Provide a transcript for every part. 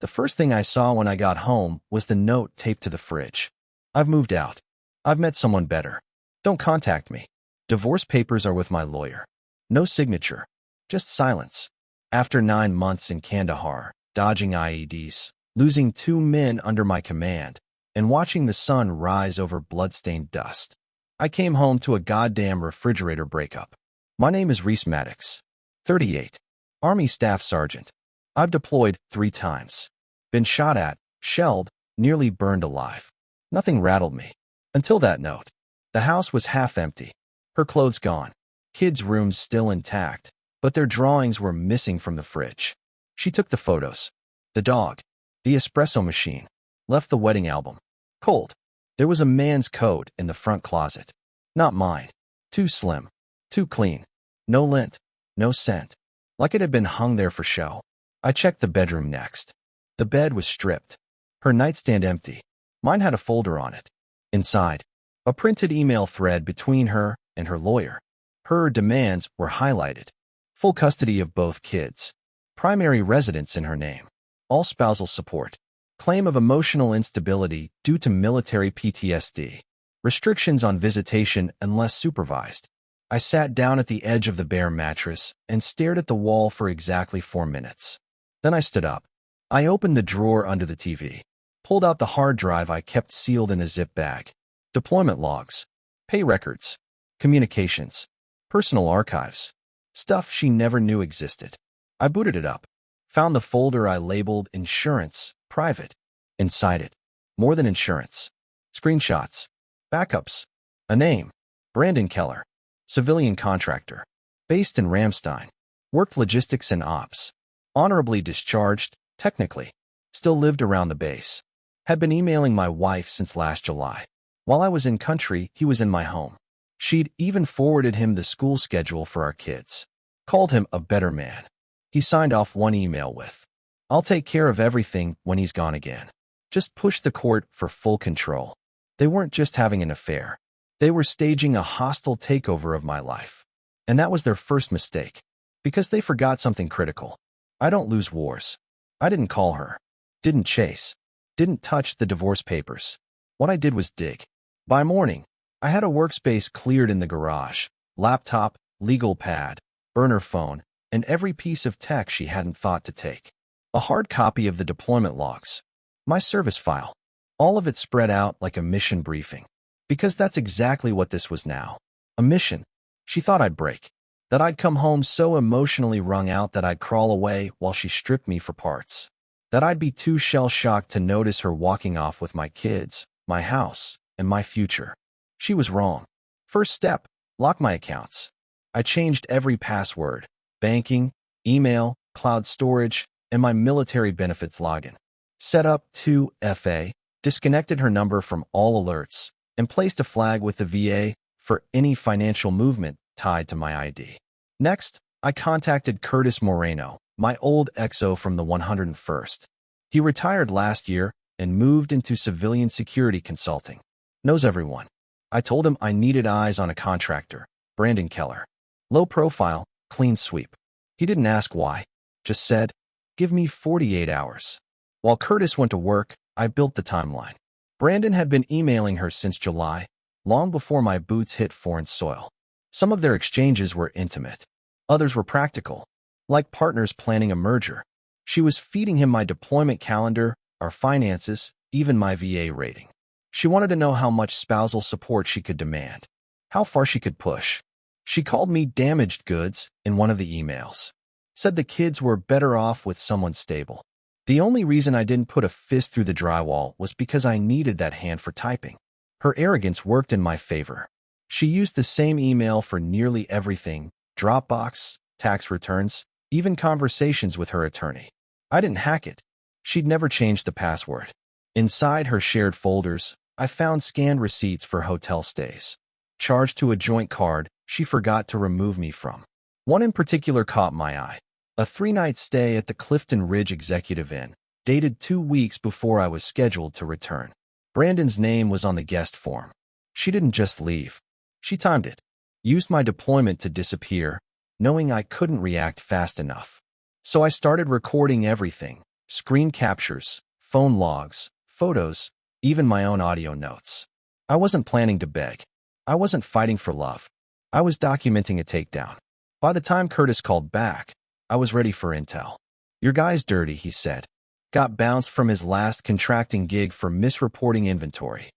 The first thing I saw when I got home was the note taped to the fridge. I've moved out. I've met someone better. Don't contact me. Divorce papers are with my lawyer. No signature. Just silence. After 9 months in Kandahar, dodging IEDs, losing 2 men under my command, and watching the sun rise over bloodstained dust, I came home to a goddamn refrigerator breakup. My name is Reese Maddox, 38, Army Staff Sergeant. I've deployed 3 times. Been shot at, shelled, nearly burned alive. Nothing rattled me. Until that note. The house was half empty. Her clothes gone. Kids' rooms still intact, but their drawings were missing from the fridge. She took the photos. The dog. The espresso machine. Left the wedding album. Cold. There was a man's coat in the front closet. Not mine. Too slim. Too clean. No lint. No scent. Like it had been hung there for show. I checked the bedroom next. The bed was stripped. Her nightstand empty. Mine had a folder on it. Inside, a printed email thread between her and her lawyer. Her demands were highlighted. Full custody of both kids. Primary residence in her name. All spousal support. Claim of emotional instability due to military PTSD. Restrictions on visitation unless supervised. I sat down at the edge of the bare mattress and stared at the wall for exactly 4 minutes. Then I stood up. I opened the drawer under the TV. Pulled out the hard drive I kept sealed in a zip bag. Deployment logs. Pay records. Communications. Personal archives. Stuff she never knew existed. I booted it up. Found the folder I labeled Insurance, Private. Inside it, more than insurance. Screenshots. Backups. A name. Brandon Keller. Civilian contractor. Based in Ramstein. Worked logistics and ops. Honorably discharged, technically. Still lived around the base. Had been emailing my wife since last July. While I was in country, he was in my home. She'd even forwarded him the school schedule for our kids. Called him a better man. He signed off one email with, "I'll take care of everything when he's gone again." Just pushed the court for full control. They weren't just having an affair. They were staging a hostile takeover of my life. And that was their first mistake. Because they forgot something critical. I don't lose wars. I didn't call her. Didn't chase. Didn't touch the divorce papers. What I did was dig. By morning, I had a workspace cleared in the garage. Laptop, legal pad, burner phone, and every piece of tech she hadn't thought to take. A hard copy of the deployment logs. My service file. All of it spread out like a mission briefing. Because that's exactly what this was now. A mission. She thought I'd break. That I'd come home so emotionally wrung out that I'd crawl away while she stripped me for parts. That I'd be too shell-shocked to notice her walking off with my kids, my house, and my future. She was wrong. First step, lock my accounts. I changed every password, banking, email, cloud storage, and my military benefits login. Set up 2FA, disconnected her number from all alerts, and placed a flag with the VA for any financial movement tied to my ID. Next, I contacted Curtis Moreno, my old XO from the 101st. He retired last year and moved into civilian security consulting. Knows everyone. I told him I needed eyes on a contractor, Brandon Keller. Low profile, clean sweep. He didn't ask why, just said, "Give me 48 hours." While Curtis went to work, I built the timeline. Brandon had been emailing her since July, long before my boots hit foreign soil. Some of their exchanges were intimate. Others were practical, like partners planning a merger. She was feeding him my deployment calendar, our finances, even my VA rating. She wanted to know how much spousal support she could demand, how far she could push. She called me damaged goods in one of the emails. Said the kids were better off with someone stable. The only reason I didn't put a fist through the drywall was because I needed that hand for typing. Her arrogance worked in my favor. She used the same email for nearly everything: Dropbox, tax returns, even conversations with her attorney. I didn't hack it. She'd never changed the password. Inside her shared folders, I found scanned receipts for hotel stays. Charged to a joint card she forgot to remove me from. One in particular caught my eye. A 3-night stay at the Clifton Ridge Executive Inn, dated 2 weeks before I was scheduled to return. Brandon's name was on the guest form. She didn't just leave. She timed it. Used my deployment to disappear, knowing I couldn't react fast enough. So I started recording everything, Screen captures, phone logs, photos, even my own audio notes. I wasn't planning to beg. I wasn't fighting for love. I was documenting a takedown. By the time Curtis called back, I was ready for intel. "Your guy's dirty," he said. "Got bounced from his last contracting gig for misreporting inventory.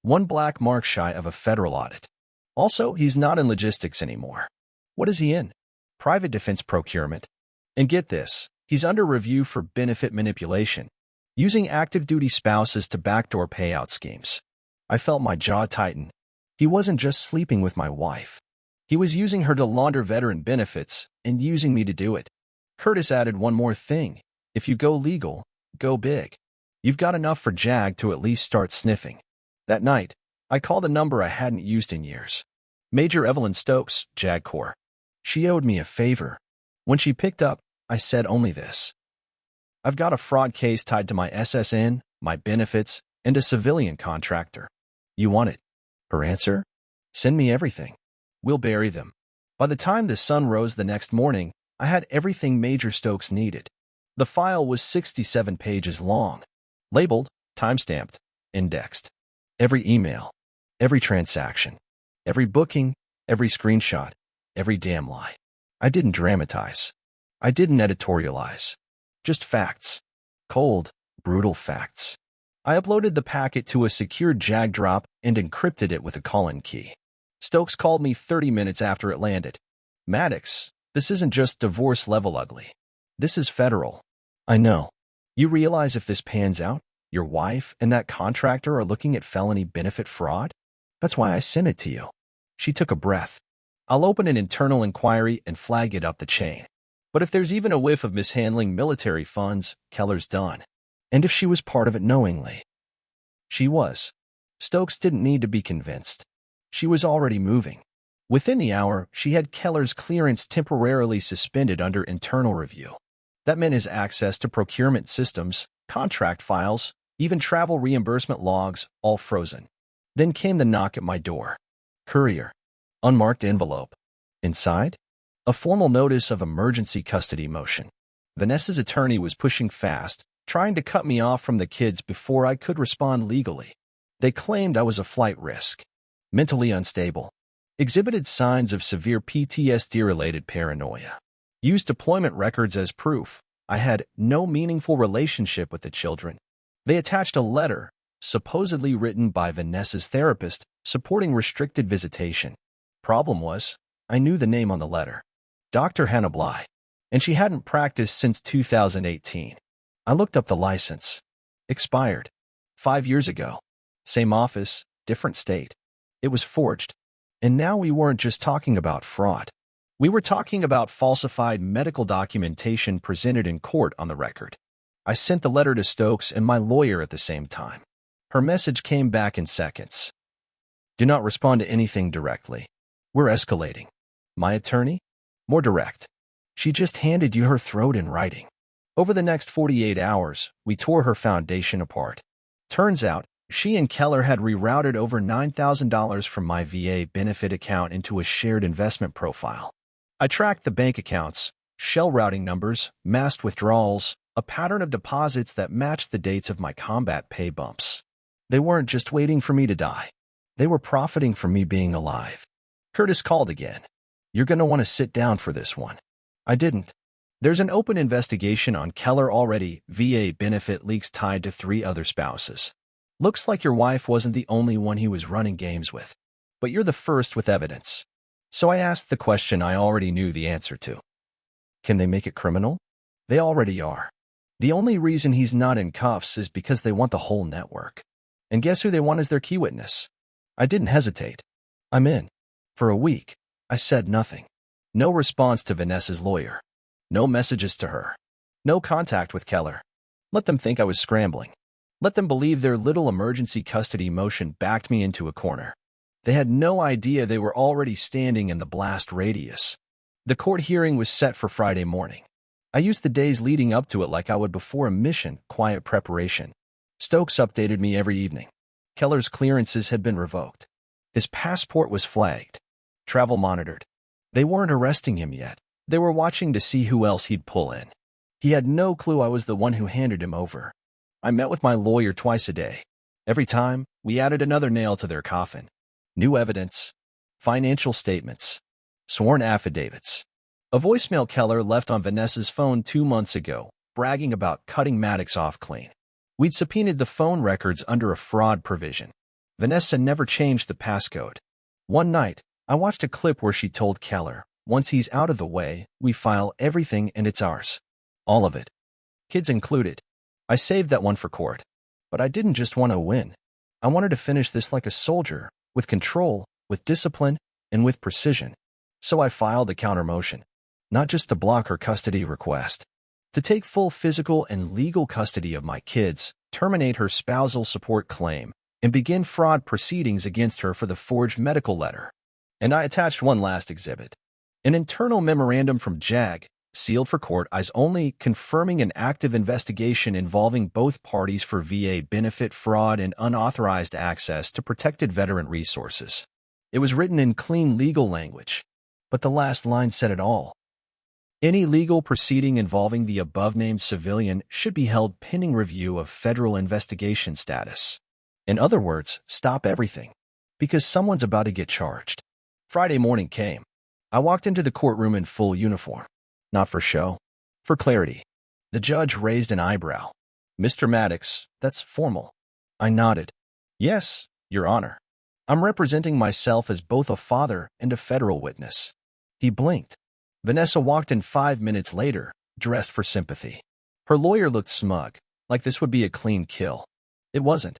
One black mark shy of a federal audit. Also, he's not in logistics anymore." "What is he in?" "Private defense procurement. And get this, he's under review for benefit manipulation, using active duty spouses to backdoor payout schemes." I felt my jaw tighten. He wasn't just sleeping with my wife. He was using her to launder veteran benefits and using me to do it. Curtis added one more thing. "If you go legal, go big. You've got enough for JAG to at least start sniffing." That night, I called a number I hadn't used in years. Major Evelyn Stokes, JAG Corps. She owed me a favor. When she picked up, I said only this: "I've got a fraud case tied to my SSN, my benefits, and a civilian contractor. You want it?" Her answer? "Send me everything. We'll bury them." By the time the sun rose the next morning, I had everything Major Stokes needed. The file was 67 pages long, labeled, timestamped, indexed. Every email, every transaction, every booking, every screenshot, every damn lie. I didn't dramatize. I didn't editorialize. Just facts. Cold, brutal facts. I uploaded the packet to a secured JAG drop and encrypted it with a call-in key. Stokes called me 30 minutes after it landed. "Maddox, this isn't just divorce-level ugly. This is federal." "I know. You realize if this pans out, your wife and that contractor are looking at felony benefit fraud? That's why I sent it to you." She took a breath. "I'll open an internal inquiry and flag it up the chain. But if there's even a whiff of mishandling military funds, Keller's done." And if she was part of it knowingly? She was. Stokes didn't need to be convinced. She was already moving. Within the hour, she had Keller's clearance temporarily suspended under internal review. That meant his access to procurement systems, contract files, even travel reimbursement logs, all frozen. Then came the knock at my door. Courier. Unmarked envelope. Inside? A formal notice of emergency custody motion. Vanessa's attorney was pushing fast, trying to cut me off from the kids before I could respond legally. They claimed I was a flight risk, mentally unstable, exhibited signs of severe PTSD-related paranoia, used deployment records as proof I had no meaningful relationship with the children. They attached a letter, supposedly written by Vanessa's therapist, supporting restricted visitation. Problem was, I knew the name on the letter. Dr. Hannah Bly, and she hadn't practiced since 2018. I looked up the license. Expired. 5 years ago. Same office, different state. It was forged. And now we weren't just talking about fraud. We were talking about falsified medical documentation presented in court on the record. I sent the letter to Stokes and my lawyer at the same time. Her message came back in seconds. "Do not respond to anything directly. We're escalating." My attorney? More direct. "She just handed you her throat in writing." Over the next 48 hours, we tore her foundation apart. Turns out, she and Keller had rerouted over $9,000 from my VA benefit account into a shared investment profile. I tracked the bank accounts, shell routing numbers, masked withdrawals, a pattern of deposits that matched the dates of my combat pay bumps. They weren't just waiting for me to die. They were profiting from me being alive. Curtis called again. "You're going to want to sit down for this one." I didn't. There's an open investigation on Keller already, VA benefit leaks tied to 3 other spouses. Looks like your wife wasn't the only one he was running games with. But you're the first with evidence. So I asked the question I already knew the answer to. Can they make it criminal? They already are. The only reason he's not in cuffs is because they want the whole network. And guess who they want as their key witness? I didn't hesitate. I'm in. For a week, I said nothing. No response to Vanessa's lawyer. No messages to her. No contact with Keller. Let them think I was scrambling. Let them believe their little emergency custody motion backed me into a corner. They had no idea they were already standing in the blast radius. The court hearing was set for Friday morning. I used the days leading up to it like I would before a mission, quiet preparation. Stokes updated me every evening. Keller's clearances had been revoked. His passport was flagged. Travel monitored. They weren't arresting him yet. They were watching to see who else he'd pull in. He had no clue I was the one who handed him over. I met with my lawyer twice a day. Every time, we added another nail to their coffin. New evidence, financial statements, sworn affidavits. A voicemail Keller left on Vanessa's phone 2 months ago, bragging about cutting Maddox off clean. We'd subpoenaed the phone records under a fraud provision. Vanessa never changed the passcode. One night, I watched a clip where she told Keller, once he's out of the way, we file everything and it's ours. All of it. Kids included. I saved that one for court. But I didn't just want to win. I wanted to finish this like a soldier, with control, with discipline, and with precision. So I filed a counter-motion. Not just to block her custody request. To take full physical and legal custody of my kids, terminate her spousal support claim, and begin fraud proceedings against her for the forged medical letter. And I attached one last exhibit. An internal memorandum from JAG, sealed for court eyes only, confirming an active investigation involving both parties for VA benefit fraud and unauthorized access to protected veteran resources. It was written in clean legal language, but the last line said it all. Any legal proceeding involving the above-named civilian should be held pending review of federal investigation status. In other words, stop everything, because someone's about to get charged. Friday morning came. I walked into the courtroom in full uniform. Not for show, for clarity. The judge raised an eyebrow. Mr. Maddox, that's formal. I nodded. Yes, Your Honor. I'm representing myself as both a father and a federal witness. He blinked. Vanessa walked in 5 minutes later, dressed for sympathy. Her lawyer looked smug, like this would be a clean kill. It wasn't.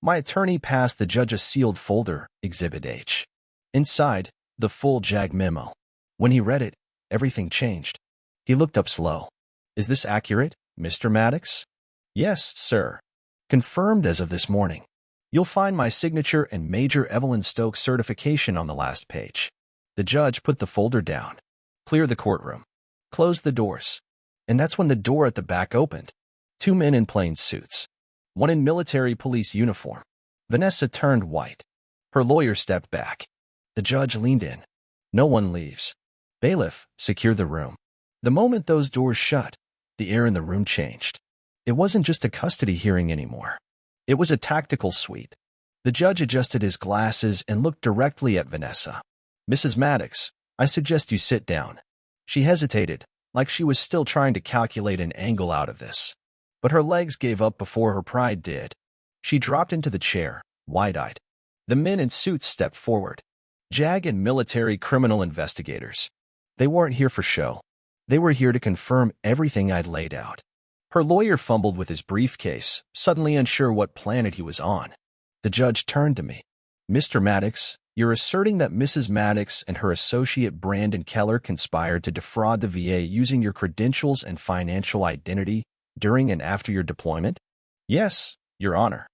My attorney passed the judge a sealed folder, Exhibit H. Inside, the full JAG memo. When he read it, everything changed. He looked up slow. Is this accurate, Mr. Maddox? Yes, sir. Confirmed as of this morning. You'll find my signature and Major Evelyn Stokes certification on the last page. The judge put the folder down. Clear the courtroom. Close the doors. And that's when the door at the back opened. 2 men in plain suits. One in military police uniform. Vanessa turned white. Her lawyer stepped back. The judge leaned in. No one leaves. Bailiff, secure the room. The moment those doors shut, the air in the room changed. It wasn't just a custody hearing anymore. It was a tactical suite. The judge adjusted his glasses and looked directly at Vanessa. Mrs. Maddox, I suggest you sit down. She hesitated, like she was still trying to calculate an angle out of this. But her legs gave up before her pride did. She dropped into the chair, wide-eyed. The men in suits stepped forward. JAG and military criminal investigators. They weren't here for show. They were here to confirm everything I'd laid out. Her lawyer fumbled with his briefcase, suddenly unsure what planet he was on. The judge turned to me. Mr. Maddox, you're asserting that Mrs. Maddox and her associate Brandon Keller conspired to defraud the VA using your credentials and financial identity during and after your deployment? Yes, Your Honor.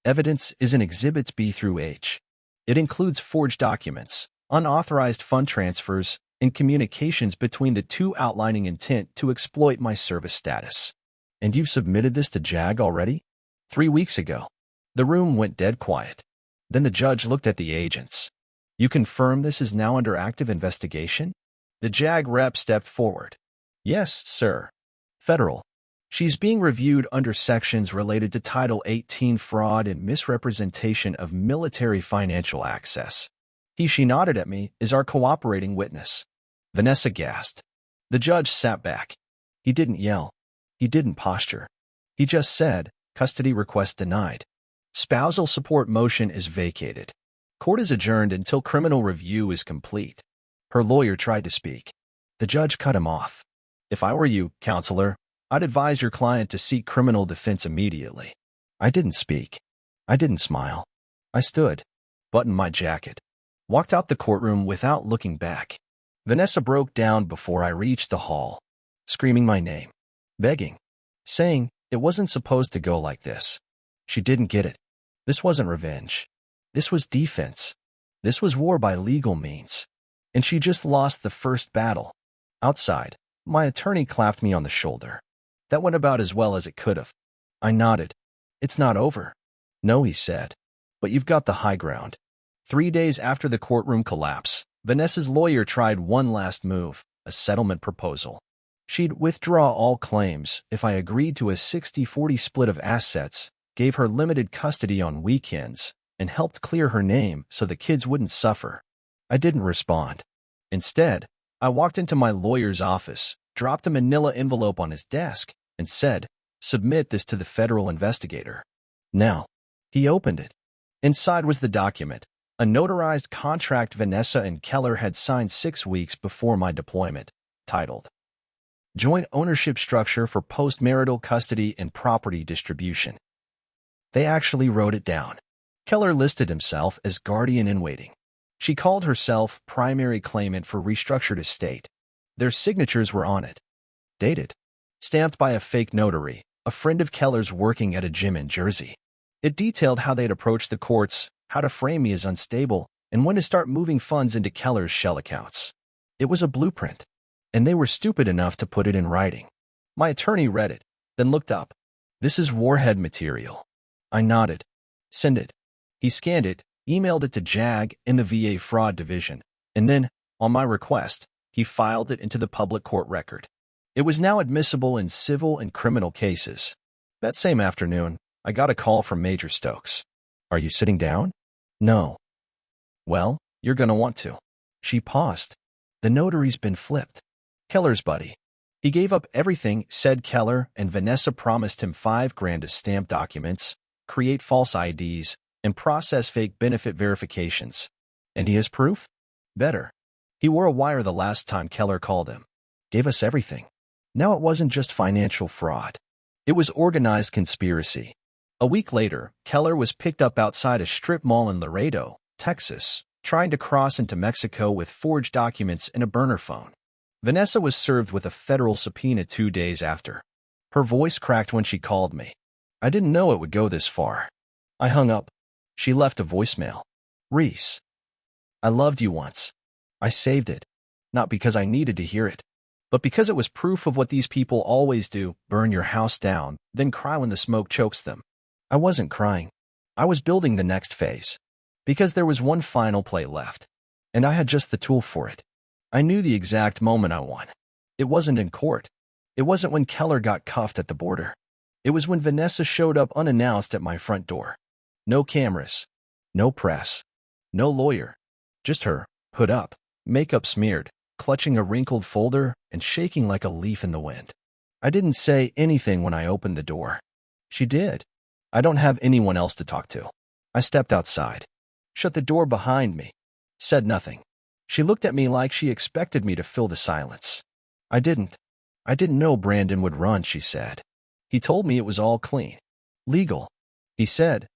Evidence is in Exhibits B through H. It includes forged documents, unauthorized fund transfers, and communications between the two outlining intent to exploit my service status. And you've submitted this to JAG already? 3 weeks ago. The room went dead quiet. Then the judge looked at the agents. You confirm this is now under active investigation? The JAG rep stepped forward. Yes, sir. Federal. She's being reviewed under sections related to Title 18 fraud and misrepresentation of military financial access. She nodded at me, is our cooperating witness. Vanessa gasped. The judge sat back. He didn't yell. He didn't posture. He just said, custody request denied. Spousal support motion is vacated. Court is adjourned until criminal review is complete. Her lawyer tried to speak. The judge cut him off. If I were you, counselor, I'd advise your client to seek criminal defense immediately. I didn't speak. I didn't smile. I stood, buttoned my jacket, walked out the courtroom without looking back. Vanessa broke down before I reached the hall, screaming my name, begging, saying it wasn't supposed to go like this. She didn't get it. This wasn't revenge. This was defense. This was war by legal means. And she just lost the first battle. Outside, my attorney clapped me on the shoulder. That went about as well as it could have. I nodded. It's not over. No, he said. But you've got the high ground. 3 days after the courtroom collapse, Vanessa's lawyer tried one last move, a settlement proposal. She'd withdraw all claims if I agreed to a 60-40 split of assets, gave her limited custody on weekends, and helped clear her name so the kids wouldn't suffer. I didn't respond. Instead, I walked into my lawyer's office, dropped a manila envelope on his desk, and said, "Submit this to the federal investigator." Now, he opened it. Inside was the document, a notarized contract Vanessa and Keller had signed 6 weeks before my deployment, titled Joint Ownership Structure for Postmarital Custody and Property Distribution. They actually wrote it down. Keller listed himself as guardian in waiting. She called herself primary claimant for restructured estate. Their signatures were on it. Dated. Stamped by a fake notary, a friend of Keller's working at a gym in Jersey. It detailed how they'd approach the courts, how to frame me as unstable, and when to start moving funds into Keller's shell accounts. It was a blueprint, and they were stupid enough to put it in writing. My attorney read it, then looked up. "This is warhead material." I nodded. "Send it." He scanned it, emailed it to JAG in the VA fraud division, and then, on my request, he filed it into the public court record. It was now admissible in civil and criminal cases. That same afternoon, I got a call from Major Stokes. "Are you sitting down?" "No." "Well, you're gonna want to." She paused. "The notary's been flipped. Keller's buddy. He gave up everything," said Keller, "and Vanessa promised him $5,000 to stamp documents, create false IDs, and process fake benefit verifications. And he has proof? Better. He wore a wire the last time Keller called him. Gave us everything. Now it wasn't just financial fraud. It was organized conspiracy. A week later, Keller was picked up outside a strip mall in Laredo, Texas, trying to cross into Mexico with forged documents and a burner phone. Vanessa was served with a federal subpoena 2 days after. Her voice cracked when she called me. I didn't know it would go this far. I hung up. She left a voicemail. "Reese, I loved you once. I saved it. Not because I needed to hear it, but because it was proof of what these people always do, burn your house down, then cry when the smoke chokes them." I wasn't crying. I was building the next phase. Because there was one final play left, and I had just the tool for it. I knew the exact moment I won. It wasn't in court. It wasn't when Keller got cuffed at the border. It was when Vanessa showed up unannounced at my front door. No cameras, no press, no lawyer. Just her, hood up, makeup smeared, clutching a wrinkled folder and shaking like a leaf in the wind. I didn't say anything when I opened the door. She did. I don't have anyone else to talk to. I stepped outside, shut the door behind me, said nothing. She looked at me like she expected me to fill the silence. I didn't. "I didn't know Brandon would run," she said. "He told me it was all clean. Legal. He said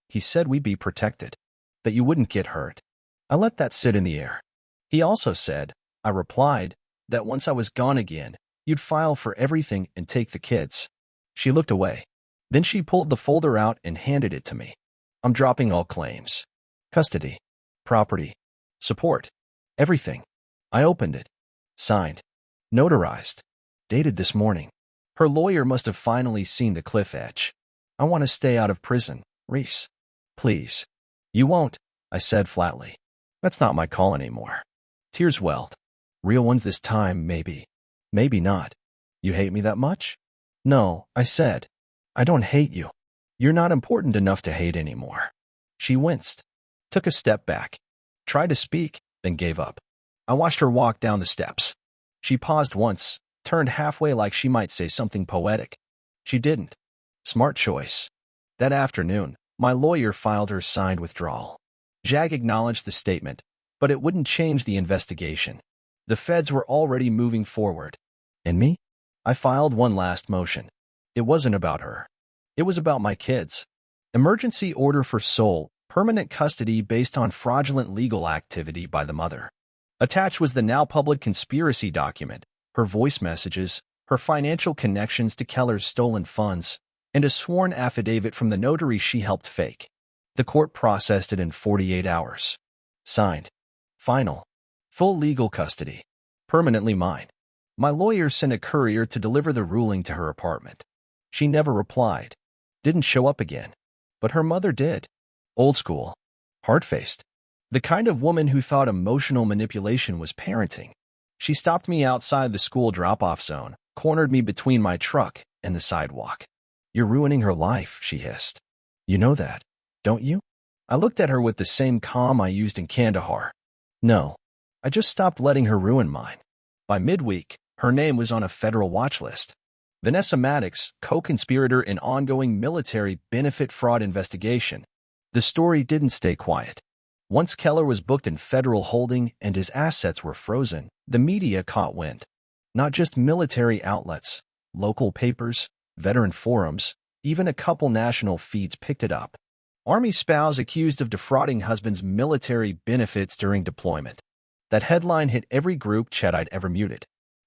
we'd be protected, that you wouldn't get hurt." I let that sit in the air. "He also said," I replied, "that once I was gone again, you'd file for everything and take the kids." She looked away. Then she pulled the folder out and handed it to me. "I'm dropping all claims. Custody, property, support, everything." I opened it. Signed. Notarized. Dated this morning. Her lawyer must have finally seen the cliff edge. "I want to stay out of prison, Reese. Please." "You won't," I said flatly. "That's not my call anymore." Tears welled. "Real ones this time, maybe. Maybe not." "You hate me that much?" "No," I said. "I don't hate you. You're not important enough to hate anymore." She winced, took a step back, tried to speak, then gave up. I watched her walk down the steps. She paused once, turned halfway like she might say something poetic. She didn't. Smart choice. That afternoon, my lawyer filed her signed withdrawal. JAG acknowledged the statement, but it wouldn't change the investigation. The feds were already moving forward. And me? I filed one last motion. It wasn't about her. It was about my kids. Emergency order for sole, permanent custody based on fraudulent legal activity by the mother. Attached was the now public conspiracy document, her voice messages, her financial connections to Keller's stolen funds, and a sworn affidavit from the notary she helped fake. The court processed it in 48 hours. Signed. Final. Full legal custody. Permanently mine. My lawyer sent a courier to deliver the ruling to her apartment. She never replied. Didn't show up again. But her mother did. Old school. Hard-faced. The kind of woman who thought emotional manipulation was parenting. She stopped me outside the school drop-off zone, cornered me between my truck and the sidewalk. "You're ruining her life," she hissed. "You know that, don't you?" I looked at her with the same calm I used in Kandahar. "No, I just stopped letting her ruin mine." By midweek, her name was on a federal watch list. Vanessa Maddox, co-conspirator in ongoing military benefit fraud investigation. The story didn't stay quiet. Once Keller was booked in federal holding and his assets were frozen, the media caught wind. Not just military outlets, local papers, veteran forums, even a couple national feeds picked it up. Army spouse accused of defrauding husband's military benefits during deployment. That headline hit every group chat I'd ever muted.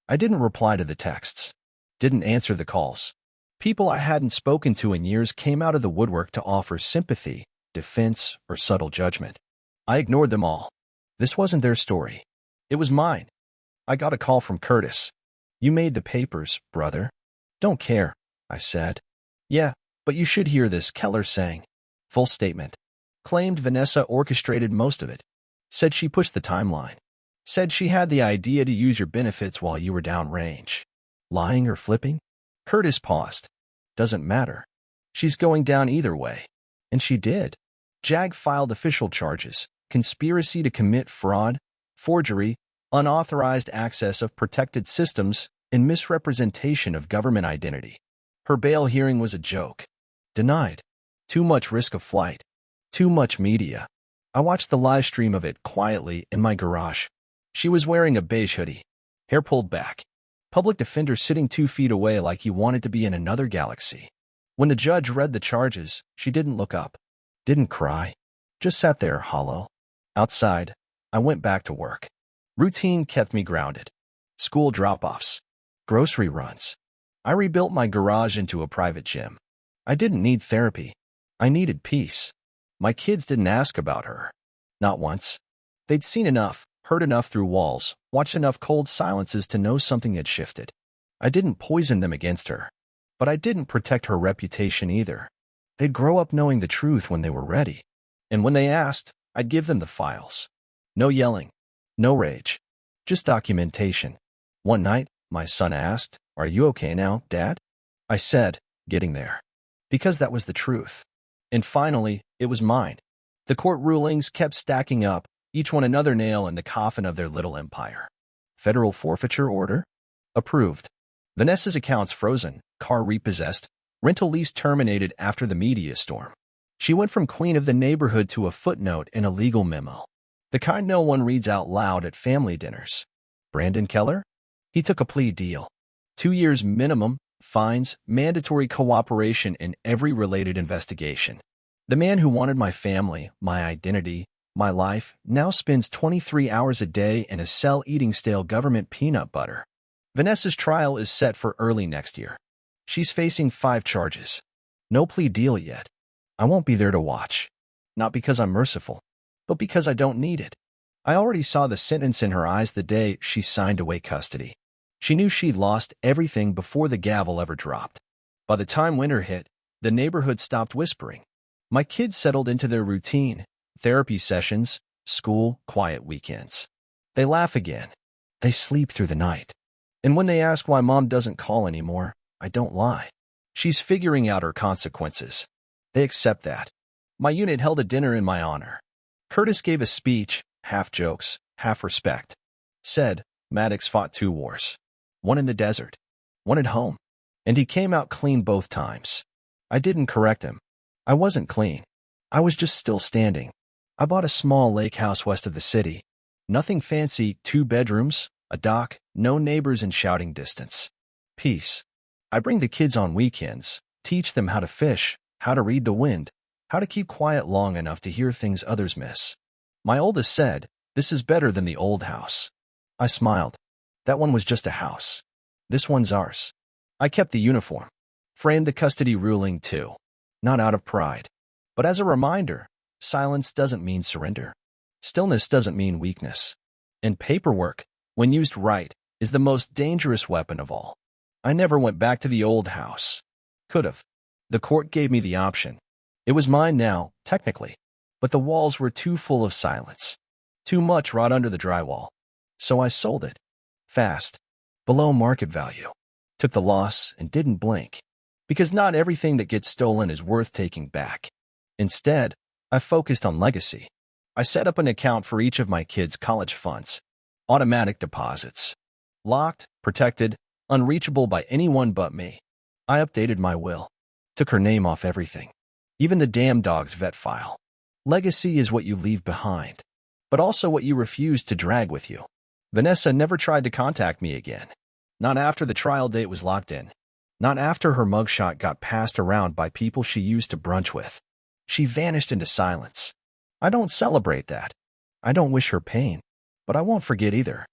I didn't reply to the texts. Didn't answer the calls. People I hadn't spoken to in years came out of the woodwork to offer sympathy, defense, or subtle judgment. I ignored them all. This wasn't their story. It was mine. I got a call from Curtis. "You made the papers, brother." "Don't care," I said. "Yeah, but you should hear this," Keller sang. Full statement. Claimed Vanessa orchestrated most of it. Said she pushed the timeline. Said she had the idea to use your benefits while you were downrange. Lying or flipping? Curtis paused. "Doesn't matter. She's going down either way." And she did. JAG filed official charges: conspiracy to commit fraud, forgery, unauthorized access of protected systems, and misrepresentation of government identity. Her bail hearing was a joke. Denied. Too much risk of flight. Too much media. I watched the live stream of it quietly in my garage. She was wearing a beige hoodie. Hair pulled back. Public defender sitting 2 feet away like he wanted to be in another galaxy. When the judge read the charges, she didn't look up. Didn't cry. Just sat there, hollow. Outside, I went back to work. Routine kept me grounded. School drop-offs. Grocery runs. I rebuilt my garage into a private gym. I didn't need therapy. I needed peace. My kids didn't ask about her. Not once. They'd seen enough, heard enough through walls, watched enough cold silences to know something had shifted. I didn't poison them against her. But I didn't protect her reputation either. They'd grow up knowing the truth when they were ready. And when they asked, I'd give them the files. No yelling. No rage. Just documentation. One night, my son asked, "Are you okay now, Dad?" I said, "Getting there." Because that was the truth. And finally, it was mine. The court rulings kept stacking up, each one another nail in the coffin of their little empire. Federal forfeiture order? Approved. Vanessa's accounts frozen, car repossessed, rental lease terminated after the media storm. She went from queen of the neighborhood to a footnote in a legal memo. The kind no one reads out loud at family dinners. Brandon Keller? He took a plea deal. 2 years minimum, fines, mandatory cooperation in every related investigation. The man who wanted my family, my identity, my life, now spends 23 hours a day in a cell eating stale government peanut butter. Vanessa's trial is set for early next year. She's facing 5 charges. No plea deal yet. I won't be there to watch. Not because I'm merciful, but because I don't need it. I already saw the sentence in her eyes the day she signed away custody. She knew she'd lost everything before the gavel ever dropped. By the time winter hit, the neighborhood stopped whispering. My kids settled into their routine, therapy sessions, school, quiet weekends. They laugh again. They sleep through the night. And when they ask why Mom doesn't call anymore, I don't lie. She's figuring out her consequences. They accept that. My unit held a dinner in my honor. Curtis gave a speech, half jokes, half respect. Said, Maddox fought 2 wars. One in the desert, one at home. And he came out clean both times. I didn't correct him. I wasn't clean. I was just still standing. I bought a small lake house west of the city. Nothing fancy, 2 bedrooms, a dock, no neighbors in shouting distance. Peace. I bring the kids on weekends, teach them how to fish, how to read the wind, how to keep quiet long enough to hear things others miss. My oldest said, "This is better than the old house." I smiled. That one was just a house. This one's ours. I kept the uniform. Framed the custody ruling too. Not out of pride, but as a reminder, silence doesn't mean surrender. Stillness doesn't mean weakness. And paperwork, when used right, is the most dangerous weapon of all. I never went back to the old house. Could have. The court gave me the option. It was mine now, technically, but the walls were too full of silence. Too much rot under the drywall. So I sold it. Fast. Below market value. took the loss, and didn't blink. Because not everything that gets stolen is worth taking back. Instead, I focused on legacy. I set up an account for each of my kids' college funds. Automatic deposits. Locked, protected, unreachable by anyone but me. I updated my will. Took her name off everything. Even the damn dog's vet file. Legacy is what you leave behind, but also what you refuse to drag with you. Vanessa never tried to contact me again. Not after the trial date was locked in. Not after her mugshot got passed around by people she used to brunch with. She vanished into silence. I don't celebrate that. I don't wish her pain, but I won't forget either.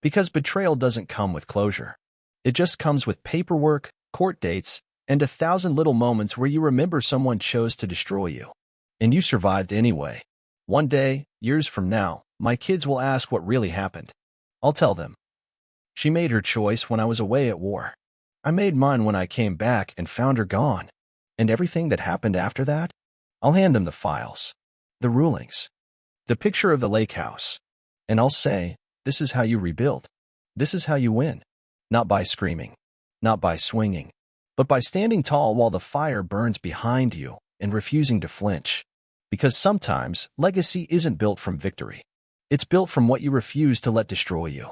Because betrayal doesn't come with closure. It just comes with paperwork, court dates, and 1,000 little moments where you remember someone chose to destroy you. And you survived anyway. One day, years from now, my kids will ask what really happened. I'll tell them. She made her choice when I was away at war. I made mine when I came back and found her gone. And everything that happened after that? I'll hand them the files, the rulings, the picture of the lake house. And I'll say, this is how you rebuild. This is how you win. Not by screaming, not by swinging, but by standing tall while the fire burns behind you and refusing to flinch. Because sometimes legacy isn't built from victory. It's built from what you refuse to let destroy you.